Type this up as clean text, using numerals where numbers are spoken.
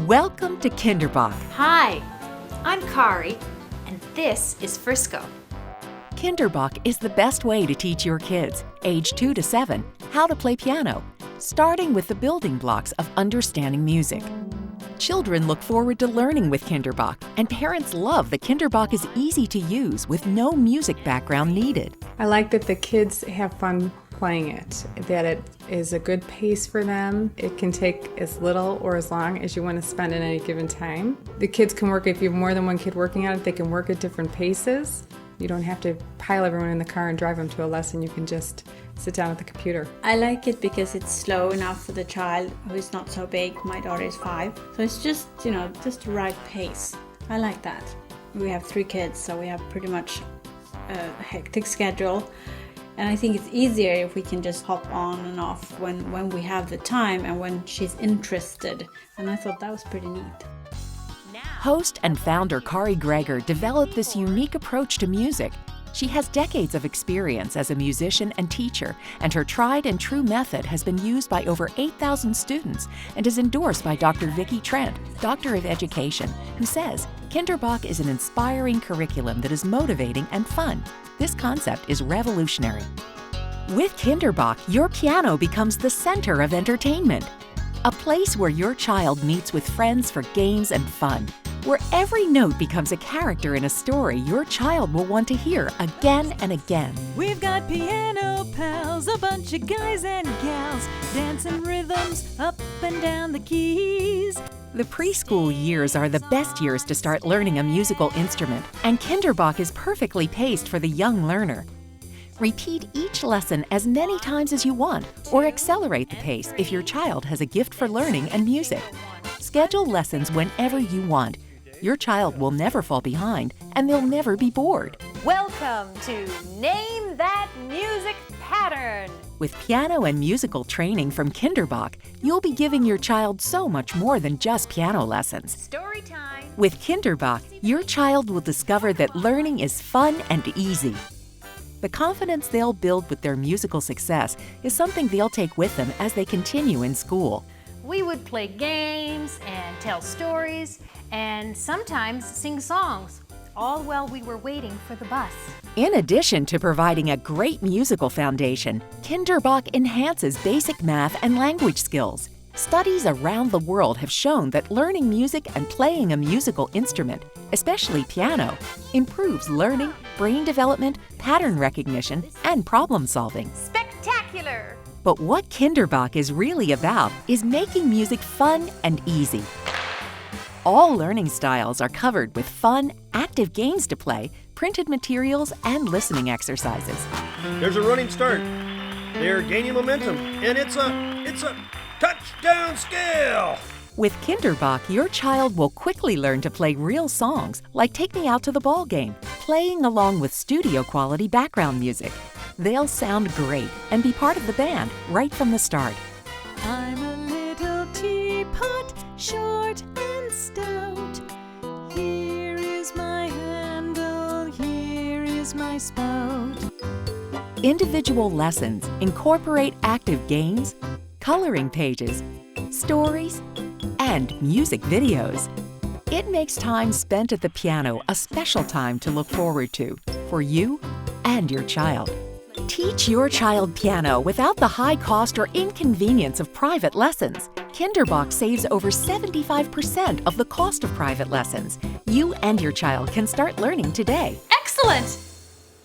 Welcome to KinderBach. Hi, I'm Kari, and this is Frisco. KinderBach is the best way to teach your kids, age 2 to 7, how to play piano, starting with the building blocks of understanding music. Children look forward to learning with KinderBach, and parents love that KinderBach is easy to use with no music background needed. I like that the kids have fun playing it, that it is a good pace for them. It can take as little or as long as you want to spend at any given time. The kids can work, if you have more than one kid working on it, they can work at different paces. You don't have to pile everyone in the car and drive them to a lesson. You can just sit down at the computer. I like it because it's slow enough for the child who is not so big. My daughter is 5. So it's just, just the right pace. I like that. We have 3 kids, so we have pretty much a hectic schedule. And I think it's easier if we can just hop on and off when we have the time and when she's interested. And I thought that was pretty neat. Host and founder Kari Greger developed this unique approach to music. She has decades of experience as a musician and teacher, and her tried and true method has been used by over 8,000 students and is endorsed by Dr. Vicki Trent, Doctor of Education, who says KinderBach is an inspiring curriculum that is motivating and fun. This concept is revolutionary. With KinderBach, your piano becomes the center of entertainment, a place where your child meets with friends for games and fun, where every note becomes a character in a story your child will want to hear again and again. We've got piano pals, a bunch of guys and gals, dancing rhythms up and down the keys. The preschool years are the best years to start learning a musical instrument, and KinderBach is perfectly paced for the young learner. Repeat each lesson as many times as you want, or accelerate the pace if your child has a gift for learning and music. Schedule lessons whenever you want. Your child will never fall behind, and they'll never be bored. Welcome to Name That Music Pattern. With piano and musical training from KinderBach, you'll be giving your child so much more than just piano lessons. Story time. With KinderBach, your child will discover that learning is fun and easy. The confidence they'll build with their musical success is something they'll take with them as they continue in school. We would play games and tell stories and sometimes sing songs, all while we were waiting for the bus. In addition to providing a great musical foundation, KinderBach enhances basic math and language skills. Studies around the world have shown that learning music and playing a musical instrument, especially piano, improves learning, brain development, pattern recognition, and problem solving. Spectacular! But what KinderBach is really about is making music fun and easy. All learning styles are covered with fun, active games to play, printed materials, and listening exercises. There's a running start. They're gaining momentum, and it's a touchdown scale! With KinderBach, your child will quickly learn to play real songs, like Take Me Out to the Ball Game, playing along with studio-quality background music. They'll sound great and be part of the band right from the start. I'm a little teapot, short and stout. Here is my handle, here is my spout. Individual lessons incorporate active games, coloring pages, stories, and music videos. It makes time spent at the piano a special time to look forward to for you and your child. Teach your child piano without the high cost or inconvenience of private lessons. KinderBach saves over 75% of the cost of private lessons. You and your child can start learning today. Excellent!